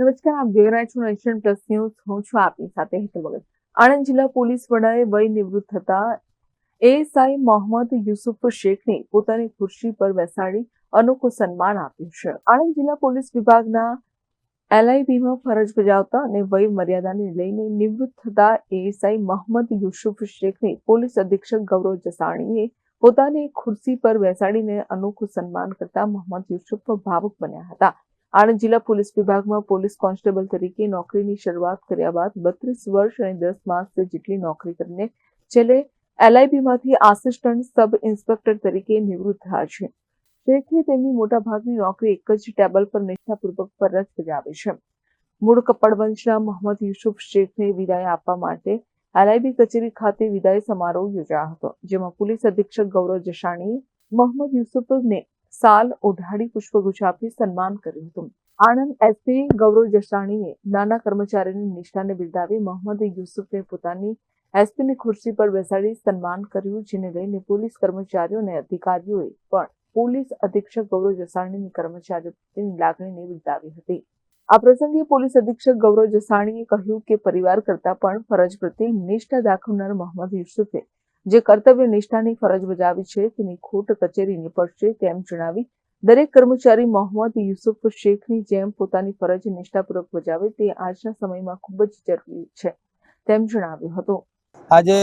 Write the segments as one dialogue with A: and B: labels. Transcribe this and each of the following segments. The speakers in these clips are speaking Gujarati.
A: નમસ્કાર, આપ જોઈ રહ્યા છો નેશન પ્લસ ન્યૂઝ. હું છું આપની સાથે હેતલ ભગત. આણંદ જિલ્લા પોલીસ વડાએ વય નિવૃત્ત થતા એએસઆઈ મોહમ્મદ યુસુફ શેખને પોતાની ખુરશી પર બેસાડી અનોખું સન્માન આપ્યું છે. આણંદ જિલ્લા પોલીસ વિભાગના એલઆઈબીમાં ફરજ બજાવતા અને વય મર્યાદાને લઈને નિવૃત્ત થતા એએસઆઈ મોહમ્મદ યુસુફ શેખને પોલીસ અધિક્ષક ગૌરવ જસાણીએ પોતાની ખુરશી પર બેસાડીને અનોખું સન્માન કરતા મોહમ્મદ યુસુફ ભાવુક બન્યા હતા. આણંદ જિલ્લા પોલીસ વિભાગમાં પોલીસ કોન્સ્ટેબલ તરીકે નોકરીની શરૂઆત કર્યા બાદ 32 વર્ષ અને 10 માસ જેટલી નોકરી કરીને છેલ્લે એલઆઈબીમાંથી આસિસ્ટન્ટ સબ ઇન્સ્પેક્ટર તરીકે નિવૃત્ત થયા છે. શેખે તેમની મોટાભાગની નોકરી એક જ ટેબલ પર નિષ્ઠાપૂર્વક ફરજ બજાવી છે. મૂળ કપડવંશના મોહમ્મદ યુસુફ શેખને વિદાય આપવા માટે એલઆઈબી કચેરી ખાતે વિદાય સમારોહ યોજાયો હતો, જેમાં પોલીસ અધિક્ષક ગૌરવ જસાણીએ મોહમ્મદ યુસુફને સાલ ઓઢાડી પુષ્પગુચ્છ આપી સન્માન કર્યું હતું. આણંદ એસપી ગૌરવ જસાણીએ નાના કર્મચારીની નિષ્ઠાને બિરદાવી મોહમ્મદ યુસુફને પોતાની એસપીની ખુરશી પર બેસાડી સન્માન કર્યું, જેને લઈને પોલીસ કર્મચારીઓ અને અધિકારીઓએ પણ પોલીસ અધિક્ષક ગૌરવ જસાણીની કર્મચારીઓ પ્રત્યેની લાગણીને બિરદાવી હતી. આ પ્રસંગે પોલીસ અધિક્ષક ગૌરવ જસાણીએ કહ્યું કે પરિવાર કરતા પણ ફરજ પ્રત્યે નિષ્ઠા દાખવનાર મોહમ્મદ યુસુફે જે કર્તવ્ય નિષ્ઠાની ફરજ બજાવી છે તેની ખોટ કચેરીને પડશે તેમ જણાવી દરેક કર્મચારી મોહમ્મદ યુસુફ શેખની જેમ પોતાની ફરજ નિષ્ઠાપૂર્વક બજાવે તે આજના સમયમાં ખૂબ જ જરૂરી છે તેમ જણાવ્યું હતું.
B: આજે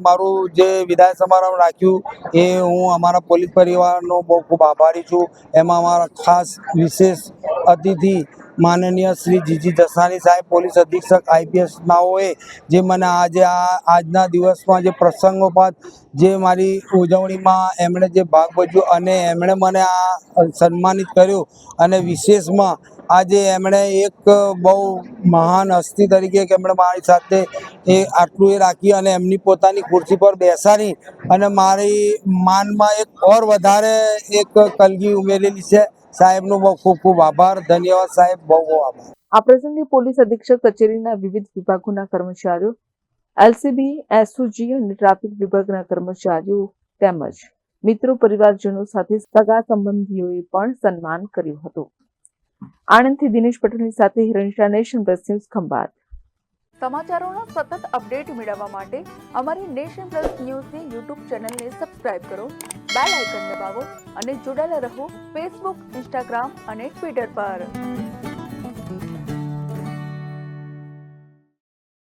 B: મારું જે વિદાય સમારંભ રાખ્યું એ હું અમારા પોલીસ પરિવારનો બહુ ખૂબ આભારી છું. એમાં અમારા ખાસ વિશેષ અતિથિ માનનીય શ્રી જીજી જસાણી સાહેબ, પોલીસ અધિક્ષક આઈપીએસ નાઓએ જે મને આજના દિવસમાં જે પ્રસંગોપાત જે મારી ઉજવણીમાં એમણે જે ભાગ ભજવ્યો અને એમણે મને આ સન્માનિત કર્યું અને વિશેષમાં આજે એમણે એક બહુ મહાન હસ્તી તરીકે કે એમણે મારી સાથે આટલું રાખી અને એમની પોતાની ખુરશી પર બેસાડી અને મારી માનમાં એક ઓર વધારે એક કલગી ઉમેરેલી છે. સાહેબનો બહુ ખૂબ ખૂબ આભાર. ધન્યવાદ સાહેબ, બહુ બહુ આભાર.
A: આ પ્રસંગે પોલીસ અધિક્ષક કચેરીના વિવિધ વિભાગોના કર્મચારીઓ, એલસીબી, એસઓજી અને ટ્રાફિક વિભાગના કર્મચારીઓ તેમજ મિત્રો, પરિવારજનો સાથે સગા સંબંધીઓએ પણ સન્માન કર્યું હતું. આણંદથી દિનેશ પટેલની સાથે હિરણશાહ, નેશન પ્લસ ન્યૂઝ, ખંભાત. સમાચારોના સતત અપડેટ મેળવવા માટે અમારી નેશન પ્લસ ન્યૂઝની યુટ્યુબ ચેનલને સબસ્ક્રાઇબ કરો, બેલ આઇકન દબાવો અને જોડાયેલા રહો ફેસબુક, ઇન્સ્ટાગ્રામ અને ટ્વિટર પર.